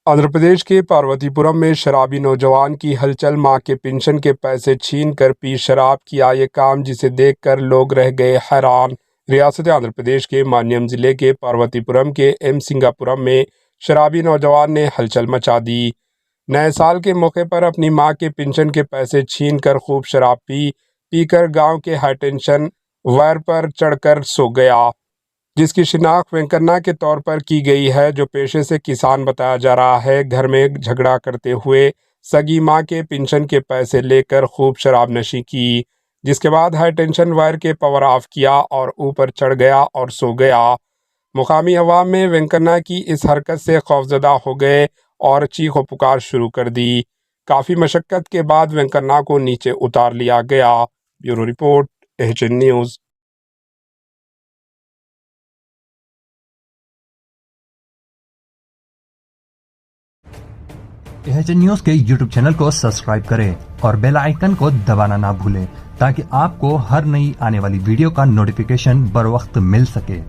आंध्र प्रदेश के पार्वतीपुरम में शराबी नौजवान की हलचल। मां के पेंशन के पैसे छीन कर पी शराब किया ये काम, जिसे देखकर लोग रह गए हैरान। रियासत आंध्र प्रदेश के मान्यम जिले के पार्वतीपुरम के एम सिंगापुरम में शराबी नौजवान ने हलचल मचा दी। नए साल के मौके पर अपनी मां के पेंशन के पैसे छीन कर खूब शराब पीकर गांव के हाईटेंशन वायर पर चढ़कर सो गया, जिसकी शिनाख्त वेंकन्ना के तौर पर की गई है, जो पेशे से किसान बताया जा रहा है। घर में झगड़ा करते हुए सगी मां के पेंशन के पैसे लेकर खूब शराब नशी की, जिसके बाद हाई टेंशन वायर के पावर ऑफ किया और ऊपर चढ़ गया और सो गया। मुकामी अवाम में वेंकन्ना की इस हरकत से खौफजदा हो गए और चीखो पुकार शुरू कर दी। काफ़ी मशक्क़त के बाद वेंकन्ना को नीचे उतार लिया गया। Bureau report, HN news. HN news के यूट्यूब चैनल को सब्सक्राइब करें और बेल आइकन को दबाना ना भूलें, ताकि आपको हर नई आने वाली वीडियो का नोटिफिकेशन बर वक्त मिल सके।